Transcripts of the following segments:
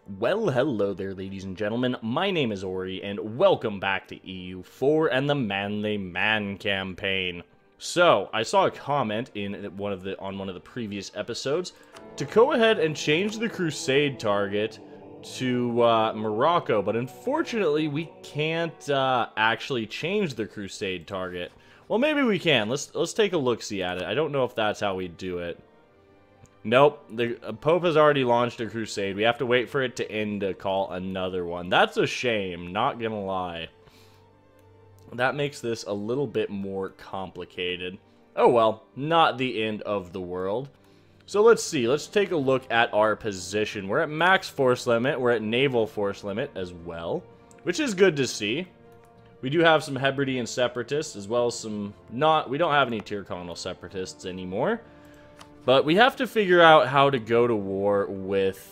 Well, hello there, ladies and gentlemen. My name is Ori, and welcome back to EU4 and the Manly Mann campaign. So, I saw a comment in on one of the previous episodes to go ahead and change the crusade target to Morocco, but unfortunately, we can't actually change the crusade target. Well, maybe we can. Let's take a look-see at it. I don't know if that's how we do it. Nope, the Pope has already launched a crusade. We have to wait for it to end to call another one. That's a shame, not gonna lie. That makes this a little bit more complicated. Oh well, not the end of the world. So let's see, let's take a look at our position. We're at max force limit, we're at naval force limit as well, which is good to see. We do have some Hebridean separatists, as well as some we don't have any Tyrconnell separatists anymore. But we have to figure out how to go to war with,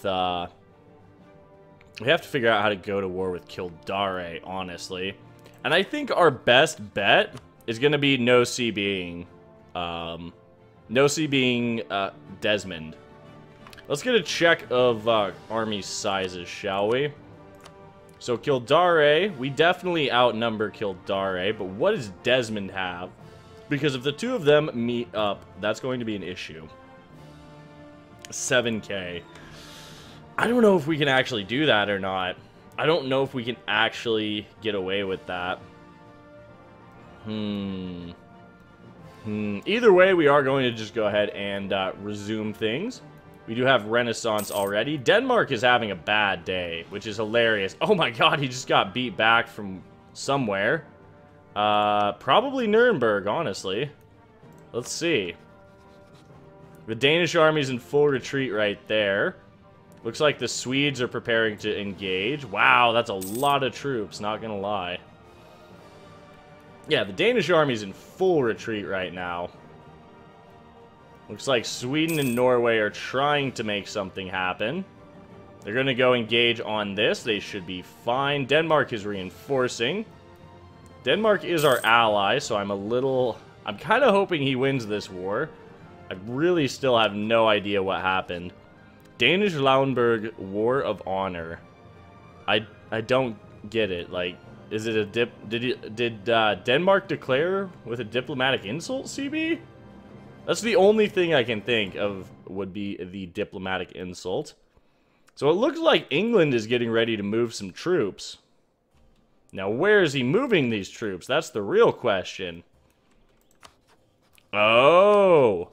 Kildare, honestly. And I think our best bet is going to be no CBing. Desmond. Let's get a check of army sizes, shall we? So Kildare, we definitely outnumber Kildare, but what does Desmond have? Because if the two of them meet up, that's going to be an issue. 7K. I don't know if we can actually do that or not. I don't know if we can actually get away with that. Either way, we are going to just go ahead and resume things. We do have Renaissance already. Denmark is having a bad day, which is hilarious. Oh my god, he just got beat back from somewhere. Probably Nuremberg, honestly. Let's see. The Danish army's in full retreat right there. Looks like the Swedes are preparing to engage. Wow, that's a lot of troops, not gonna lie. Yeah, the Danish army's in full retreat right now. Looks like Sweden and Norway are trying to make something happen. They're gonna go engage on this. They should be fine. Denmark is reinforcing. Denmark is our ally, so I'm kind of hoping he wins this war. I really still have no idea what happened. Danish-Lauenburg War of Honor. I don't get it. Like, is it a did Denmark declare with a diplomatic insult, CB? That's the only thing I can think of would be the diplomatic insult. So it looks like England is getting ready to move some troops. Now, where is he moving these troops? That's the real question. Oh.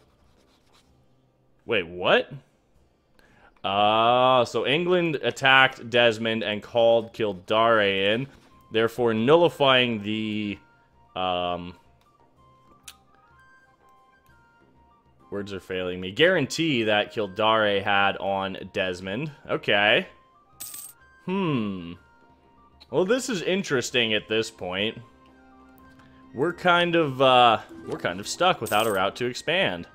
Wait, what? So England attacked Desmond and called Kildare in, therefore nullifying the, words are failing me. Guarantee that Kildare had on Desmond. Okay. Well, this is interesting at this point. We're kind of stuck without a route to expand.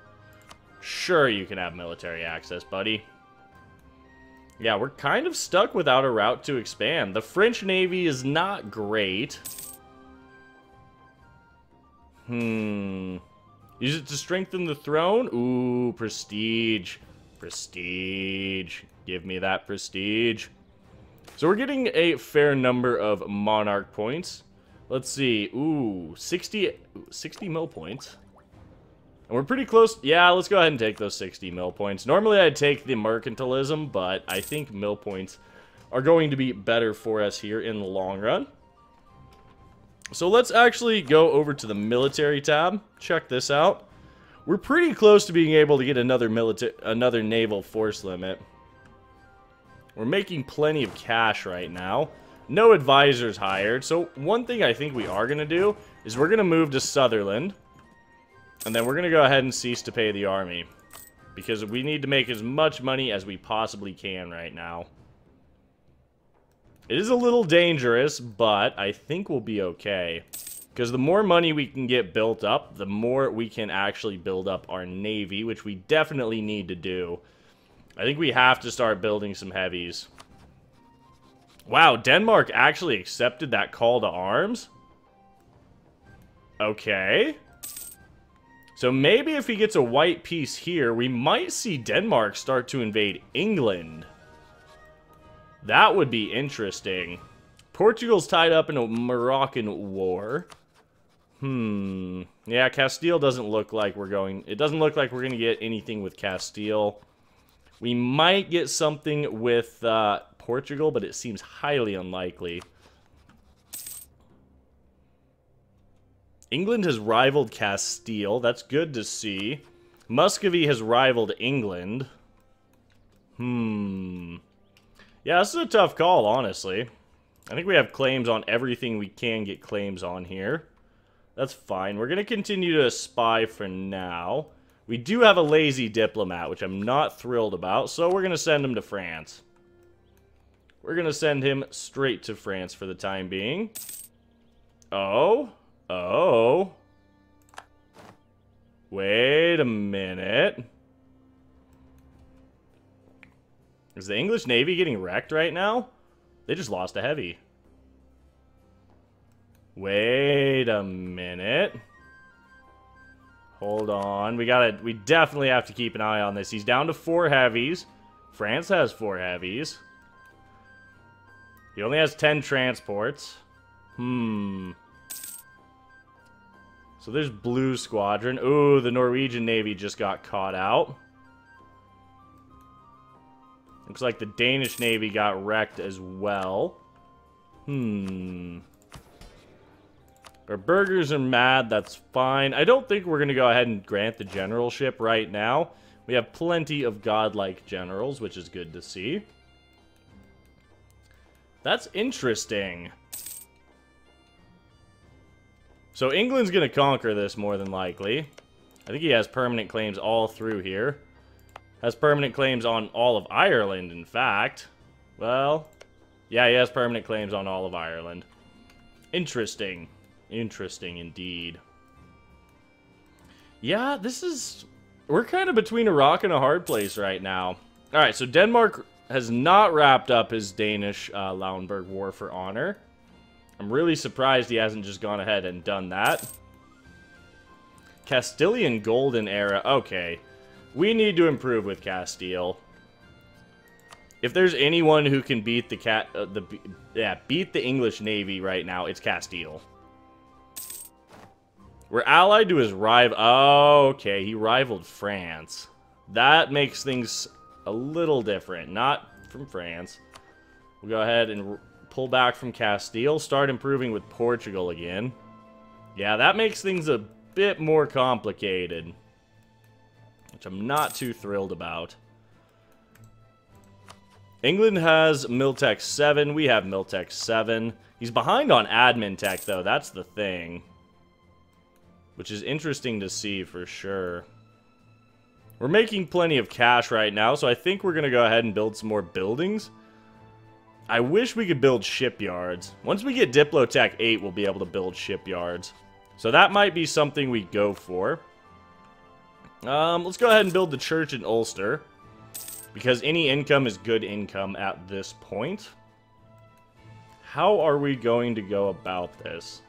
Sure, you can have military access, buddy. Yeah, we're kind of stuck without a route to expand. The French Navy is not great. Use it to strengthen the throne? Ooh, prestige. Prestige. Give me that prestige. So we're getting a fair number of monarch points. Let's see. Ooh, 60 mil points. And we're pretty close. Yeah, let's go ahead and take those 60 mil points. Normally I'd take the mercantilism, but I think mil points are going to be better for us here in the long run. So let's actually go over to the military tab. Check this out. We're pretty close to being able to get another naval force limit. We're making plenty of cash right now. No advisors hired. So one thing I think we are going to do is we're going to move to Sutherland. And then we're going to go ahead and cease to pay the army. Because we need to make as much money as we possibly can right now. It is a little dangerous, but I think we'll be okay. Because the more money we can get built up, the more we can actually build up our navy, which we definitely need to do. I think we have to start building some heavies. Wow, Denmark actually accepted that call to arms? Okay. So maybe if he gets a white piece here, we might see Denmark start to invade England. That would be interesting. Portugal's tied up in a Moroccan war. Yeah, Castile doesn't look like we're going... It doesn't look like we're going to get anything with Castile. We might get something with Portugal, but it seems highly unlikely. England has rivaled Castile. That's good to see. Muscovy has rivaled England. Yeah, this is a tough call, honestly. I think we have claims on everything we can get claims on here. That's fine. We're going to continue to spy for now. We do have a lazy diplomat, which I'm not thrilled about, so we're going to send him to France. We're going to send him straight to France for the time being. Oh. Wait a minute. Is the English Navy getting wrecked right now? They just lost a heavy. Wait a minute. Hold on. We definitely have to keep an eye on this. He's down to 4 heavies. France has 4 heavies. He only has 10 transports. So there's Blue Squadron. Ooh, the Norwegian Navy just got caught out. Looks like the Danish Navy got wrecked as well. Our burgers are mad, that's fine. I don't think we're going to go ahead and grant the generalship right now. We have plenty of godlike generals, which is good to see. That's interesting. So England's going to conquer this more than likely. I think he has permanent claims all through here. Has permanent claims on all of Ireland, in fact. Well, yeah, he has permanent claims on all of Ireland. Interesting. Interesting indeed. Yeah, this is... We're kind of between a rock and a hard place right now. Alright, so Denmark has not wrapped up his Danish Lauenburg War for Honor. I'm really surprised he hasn't just gone ahead and done that. Castilian Golden Era. Okay. We need to improve with Castile. If there's anyone who can beat beat the English Navy right now, it's Castile. We're allied to his rival. Oh, okay, he rivaled France. That makes things a little different. Not from France. We'll go ahead and pull back from Castile. Start improving with Portugal again. Yeah, that makes things a bit more complicated, which I'm not too thrilled about. England has Miltech 7. We have Miltech 7. He's behind on admin tech, though. That's the thing. Which is interesting to see for sure. We're making plenty of cash right now, so I think we're going to go ahead and build some more buildings. I wish we could build shipyards. Once we get Diplotech 8, we'll be able to build shipyards. So that might be something we go for. Let's go ahead and build the church in Ulster. Because any income is good income at this point. How are we going to go about this?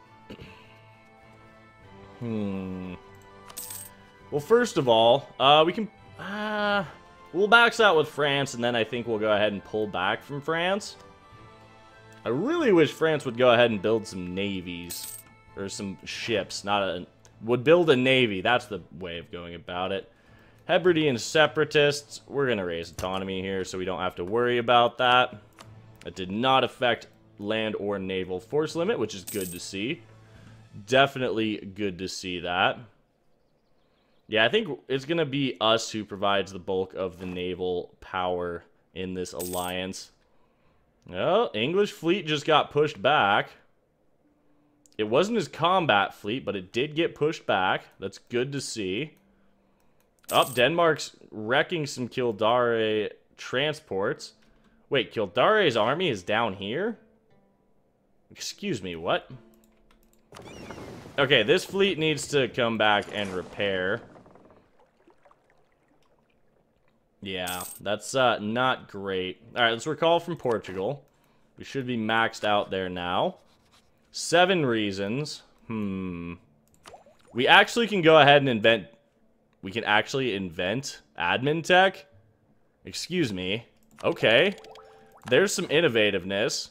Well, first of all, we can... we'll max out with France, and then I think we'll go ahead and pull back from France. I really wish France would go ahead and build some navies. Or some ships, would build a navy. That's the way of going about it. Hebridean separatists. We're going to raise autonomy here, so we don't have to worry about that. That did not affect land or naval force limit, which is good to see. Definitely good to see that. Yeah, I think it's going to be us who provides the bulk of the naval power in this alliance. Well, English fleet just got pushed back. It wasn't his combat fleet, but it did get pushed back. That's good to see. Oh, Denmark's wrecking some Kildare transports. Wait, Kildare's army is down here? Excuse me, what? Okay, this fleet needs to come back and repair. Yeah, that's not great. Alright, let's recall from Portugal. We should be maxed out there now. 7 reasons. We actually can go ahead and invent... We can actually invent admin tech? Excuse me. Okay. There's some innovativeness.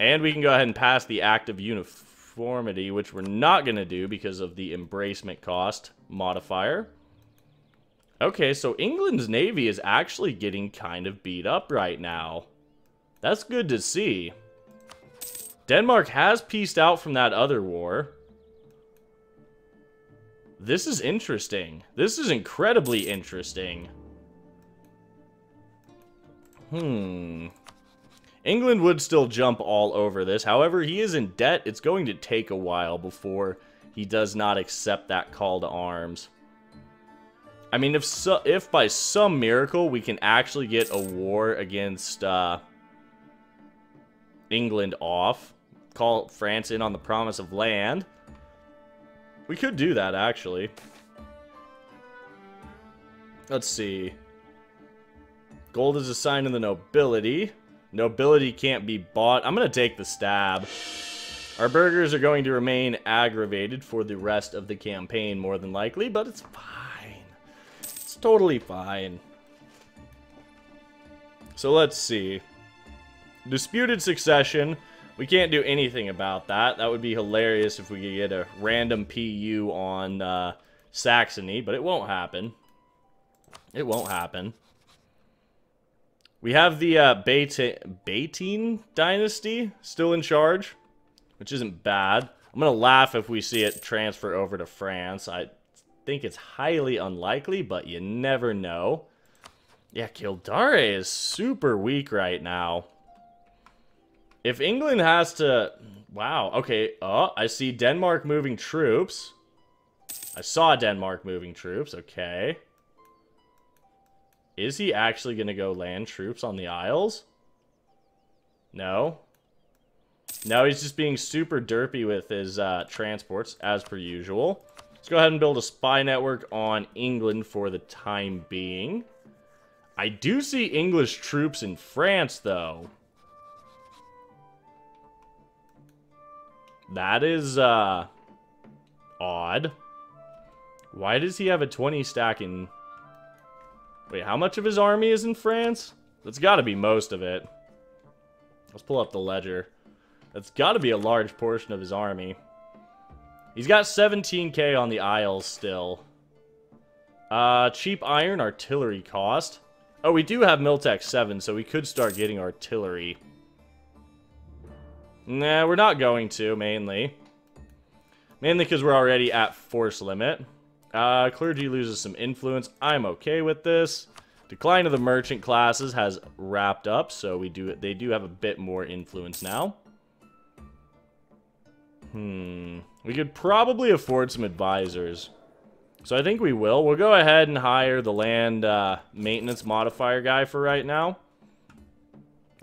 And we can go ahead and pass the Act of Uniformity, which we're not going to do because of the embracement cost modifier. Okay, so England's navy is actually getting kind of beat up right now. That's good to see. Denmark has pieced out from that other war. This is interesting. This is incredibly interesting. England would still jump all over this. However, he is in debt. It's going to take a while before he does not accept that call to arms. I mean, if by some miracle we can actually get a war against England off, call France in on the promise of land, we could do that, actually. Let's see. Gold is a sign of the nobility. Nobility can't be bought. I'm going to take the stab. Our burghers are going to remain aggravated for the rest of the campaign, more than likely, but it's fine. It's totally fine. So let's see. Disputed succession. We can't do anything about that. That would be hilarious if we could get a random PU on Saxony, but it won't happen. It won't happen. We have the Beatine dynasty still in charge, which isn't bad. I'm going to laugh if we see it transfer over to France. I think it's highly unlikely, but you never know. Yeah, Kildare is super weak right now. If England has to... Wow, okay. Oh, I see Denmark moving troops. I saw Denmark moving troops, okay. Is he actually going to go land troops on the Isles? No. No, he's just being super derpy with his transports, as per usual. Let's go ahead and build a spy network on England for the time being. I do see English troops in France, though. That is, odd. Why does he have a 20 stack in... Wait, how much of his army is in France? That's got to be most of it. Let's pull up the ledger. That's got to be a large portion of his army. He's got 17k on the Isles still. Cheap iron artillery cost. Oh, we do have Miltech 7, so we could start getting artillery. Nah, we're not going to, mainly. Mainly because we're already at force limit. Clergy loses some influence. I'm okay with this. Decline of the merchant classes has wrapped up, so they do have a bit more influence now. We could probably afford some advisors. So I think we will. We'll go ahead and hire the land maintenance modifier guy for right now.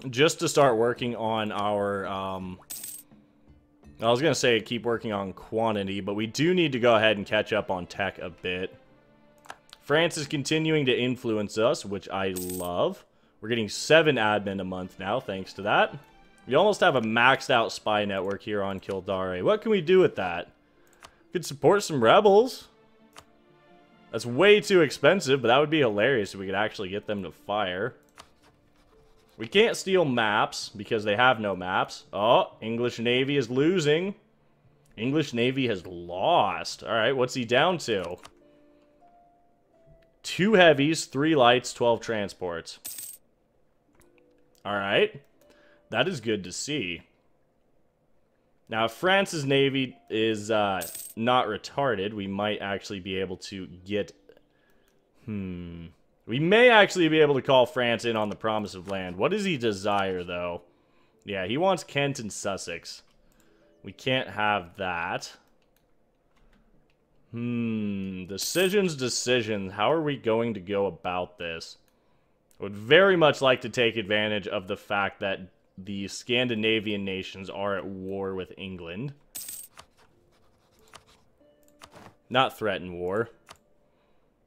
Just to start working on our... I was going to say keep working on quantity, but we do need to go ahead and catch up on tech a bit. France is continuing to influence us, which I love. We're getting 7 admin a month now, thanks to that. We almost have a maxed out spy network here on Kildare. What can we do with that? We could support some rebels. That's way too expensive, but that would be hilarious if we could actually get them to fire. We can't steal maps because they have no maps. Oh, English Navy is losing. English Navy has lost. All right, what's he down to? 2 heavies, 3 lights, 12 transports. All right. That is good to see. Now, if France's Navy is not retarded, we might actually be able to get... We may actually be able to call France in on the promise of land. What does he desire, though? Yeah, he wants Kent and Sussex. We can't have that. Decisions. How are we going to go about this? I would very much like to take advantage of the fact that the Scandinavian nations are at war with England. Not threaten war.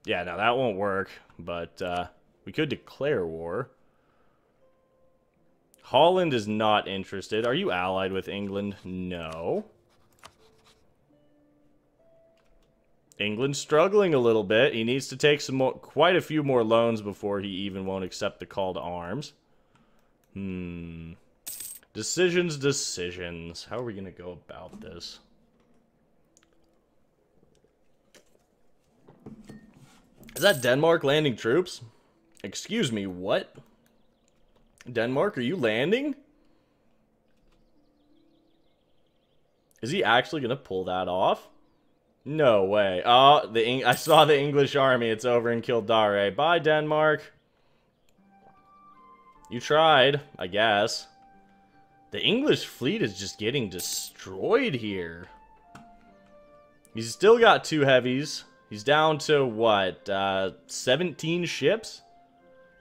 Yeah, no, that won't work. But we could declare war. Holland is not interested. Are you allied with England? No. England's struggling a little bit. He needs to take quite a few more loans before he even won't accept the call to arms. Decisions. How are we gonna go about this? Is that Denmark landing troops? Excuse me, what? Denmark, are you landing? Is he actually gonna pull that off? No way. Oh, I saw the English army. It's over in Kildare. Bye, Denmark. You tried, I guess. The English fleet is just getting destroyed here. He's still got 2 heavies. He's down to, what, 17 ships?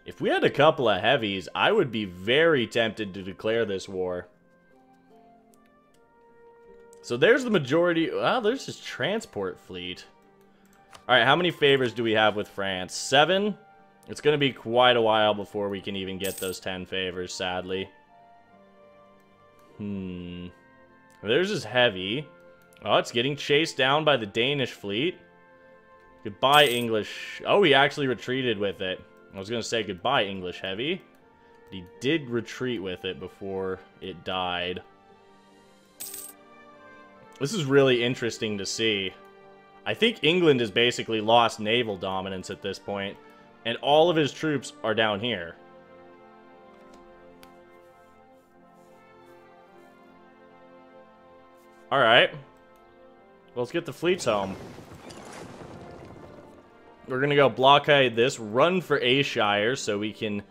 If we had a couple of heavies, I would be very tempted to declare this war. So there's the majority. Wow, there's his transport fleet. Alright, how many favors do we have with France? 7? It's going to be quite a while before we can even get those 10 favors, sadly. There's his heavy. Oh, it's getting chased down by the Danish fleet. Goodbye, English. Oh, he actually retreated with it. I was going to say goodbye, English heavy. But he did retreat with it before it died. This is really interesting to see. I think England has basically lost naval dominance at this point, and all of his troops are down here. Alright. Well, let's get the fleets home. We're going to go blockade this, run for Ayrshire so we can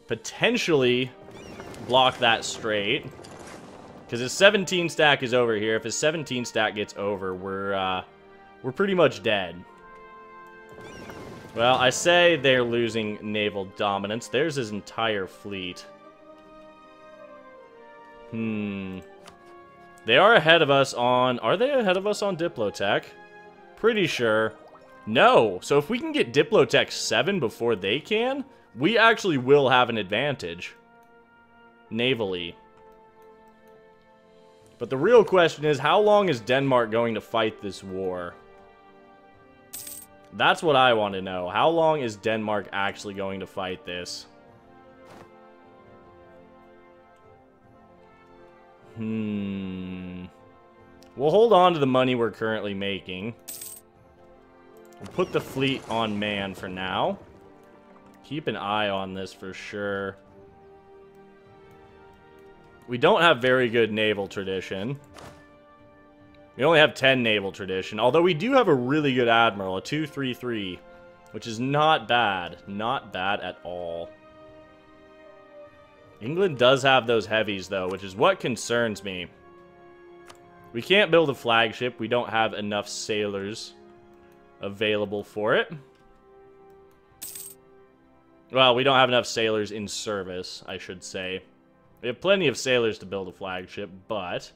potentially block that strait. Because his 17 stack is over here. If his 17 stack gets over, we're pretty much dead. Well, I say they're losing naval dominance. There's his entire fleet. They are ahead of us on... Are they ahead of us on Diplotech? Pretty sure. No. So if we can get Diplotech 7 before they can, we actually will have an advantage. Navally. But the real question is, how long is Denmark going to fight this war? That's what I want to know. How long is Denmark actually going to fight this? We'll hold on to the money we're currently making. We'll put the fleet on Man for now. Keep an eye on this for sure. We don't have very good naval tradition. We only have 10 naval tradition. Although we do have a really good admiral, a 233. Which is not bad. Not bad at all. England does have those heavies, though, which is what concerns me. We can't build a flagship. We don't have enough sailors available for it. Well, we don't have enough sailors in service, I should say. We have plenty of sailors to build a flagship, but...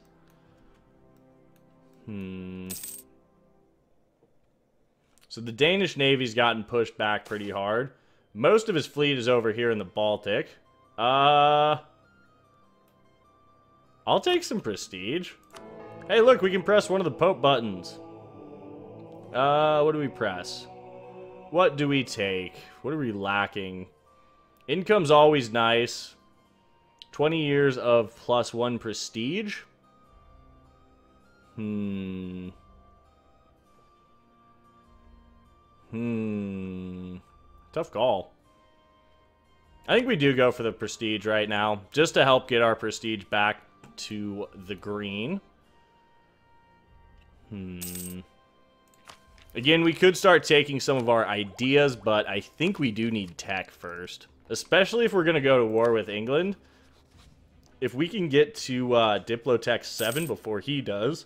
So the Danish Navy's gotten pushed back pretty hard. Most of his fleet is over here in the Baltic. I'll take some prestige. Hey, look, we can press one of the Pope buttons. What do we press? What do we take? What are we lacking? Income's always nice. 20 years of +1 prestige. Tough call. I think we do go for the prestige right now, just to help get our prestige back to the green. Again, we could start taking some of our ideas, but I think we do need tech first. Especially if we're going to go to war with England. If we can get to Diplotech 7 before he does,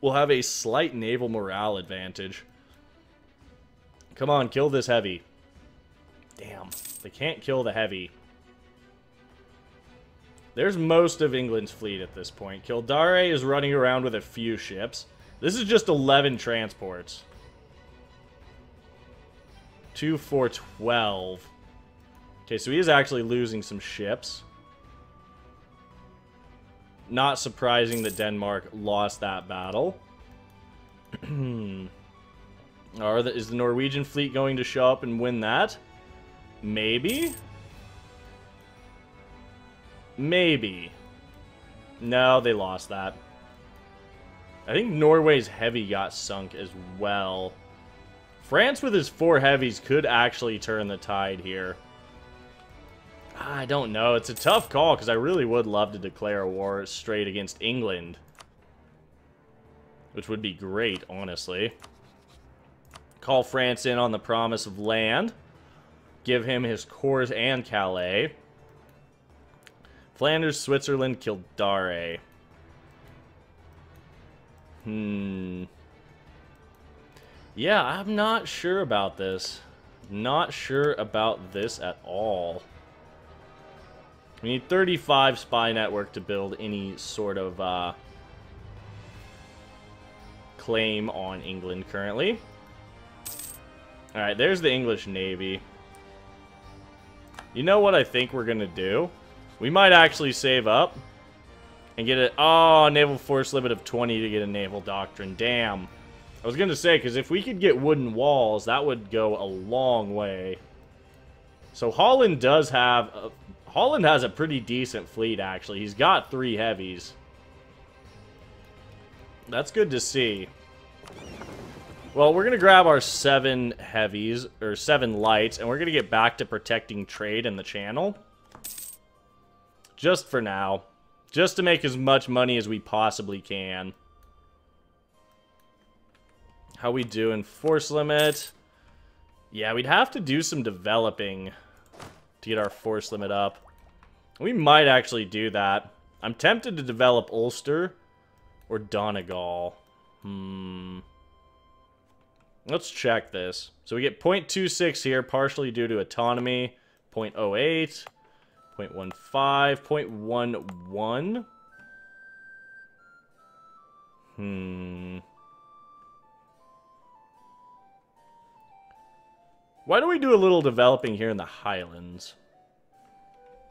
we'll have a slight naval morale advantage. Come on, kill this heavy. Damn, they can't kill the heavy. There's most of England's fleet at this point. Kildare is running around with a few ships. This is just 11 transports. 2, 4, 12. Okay, so he is actually losing some ships. Not surprising that Denmark lost that battle. Is the Norwegian fleet going to show up and win that? Maybe. Maybe. No, they lost that. I think Norway's heavy got sunk as well. France with his 4 heavies could actually turn the tide here. I don't know. It's a tough call because I really would love to declare a war straight against England. Which would be great, honestly. Call France in on the promise of land. Give him his cores and Calais. Flanders, Switzerland, Kildare. Yeah, I'm not sure about this. Not sure about this at all. We need 35 spy network to build any sort of claim on England currently. Alright, there's the English Navy. You know what I think we're gonna do? We might actually save up and get a... Oh, naval force limit of 20 to get a naval doctrine. Damn. I was gonna say, because if we could get wooden walls, that would go a long way. So Holland does have... Holland has a pretty decent fleet, actually. He's got 3 heavies. That's good to see. Well, we're going to grab our 7 heavies, or 7 lights, and we're going to get back to protecting trade in the channel. Just for now. Just to make as much money as we possibly can. How we doing? Force limit. Yeah, we'd have to do some developing to get our force limit up. We might actually do that. I'm tempted to develop Ulster or Donegal. Let's check this. So we get 0.26 here, partially due to autonomy. 0.08, 0.15, 0.11. Why don't we do a little developing here in the Highlands?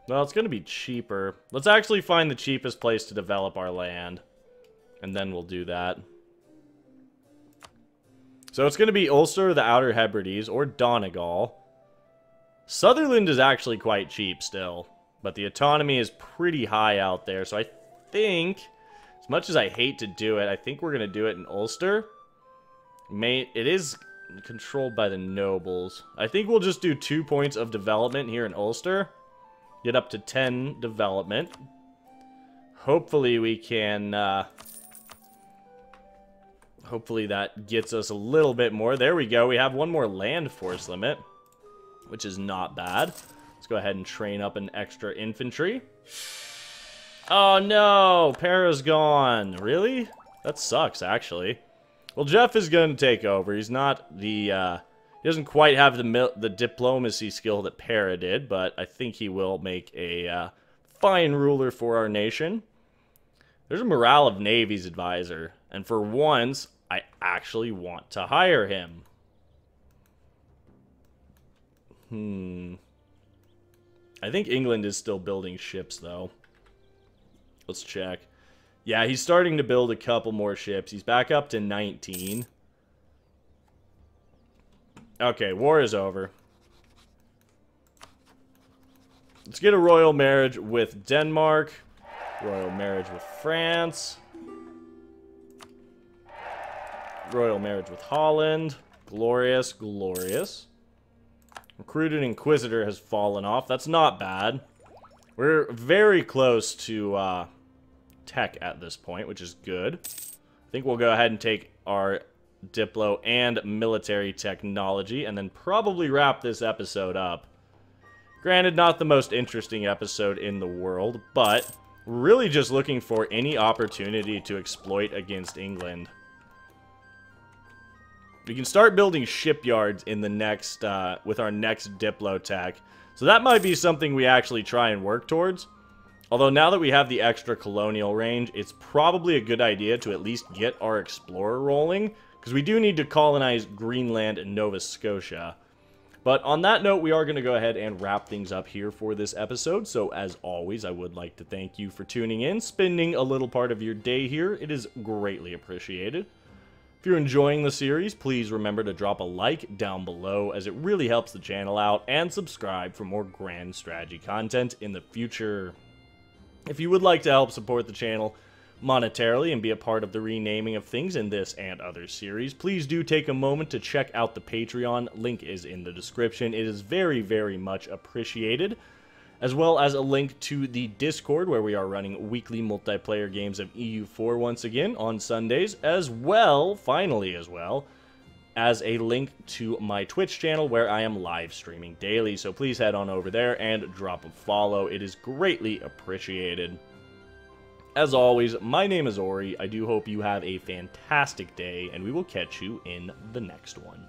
Well, it's going to be cheaper. Let's actually find the cheapest place to develop our land. And then we'll do that. So it's going to be Ulster, the Outer Hebrides, or Donegal. Sutherland is actually quite cheap still. But the autonomy is pretty high out there. So I think, as much as I hate to do it, I think we're going to do it in Ulster. It is controlled by the nobles. I think we'll just do 2 points of development here in Ulster. Get up to 10 development. Hopefully we can... hopefully that gets us a little bit more. There we go. We have 1 more land force limit, which is not bad. Let's go ahead and train up an extra infantry. Oh no! Para's gone. Really? That sucks, actually. Well, Jeff is going to take over. He's not the... he doesn't quite have the diplomacy skill that Para did, but I think he will make a fine ruler for our nation. There's a morale of navies advisor, and for once, I actually want to hire him. I think England is still building ships, though. Let's check. Yeah, he's starting to build a couple more ships. He's back up to 19. Okay, war is over. Let's get a royal marriage with Denmark. Royal marriage with France. Royal marriage with Holland. Glorious, glorious. Recruited Inquisitor has fallen off. That's not bad. We're very close to tech at this point, which is good. I think we'll go ahead and take our Diplo and military technology and then probably wrap this episode up. Granted, not the most interesting episode in the world, but we're really just looking for any opportunity to exploit against England. We can start building shipyards in the next, with our next Diplo tech. So that might be something we actually try and work towards. Although now that we have the extra colonial range, it's probably a good idea to at least get our explorer rolling, because we do need to colonize Greenland and Nova Scotia. But on that note, we are going to go ahead and wrap things up here for this episode. So as always, I would like to thank you for tuning in, spending a little part of your day here. It is greatly appreciated. If you're enjoying the series, please remember to drop a like down below, as it really helps the channel out, and subscribe for more grand strategy content in the future. If you would like to help support the channel monetarily and be a part of the renaming of things in this and other series, please do take a moment to check out the Patreon. Link is in the description. It is very, very much appreciated. As well as a link to the Discord, where we are running weekly multiplayer games of EU4 once again on Sundays, as well, finally as well, as a link to my Twitch channel where I am live streaming daily. So please head on over there and drop a follow. It is greatly appreciated. As always, my name is Ori. I do hope you have a fantastic day, and we will catch you in the next one.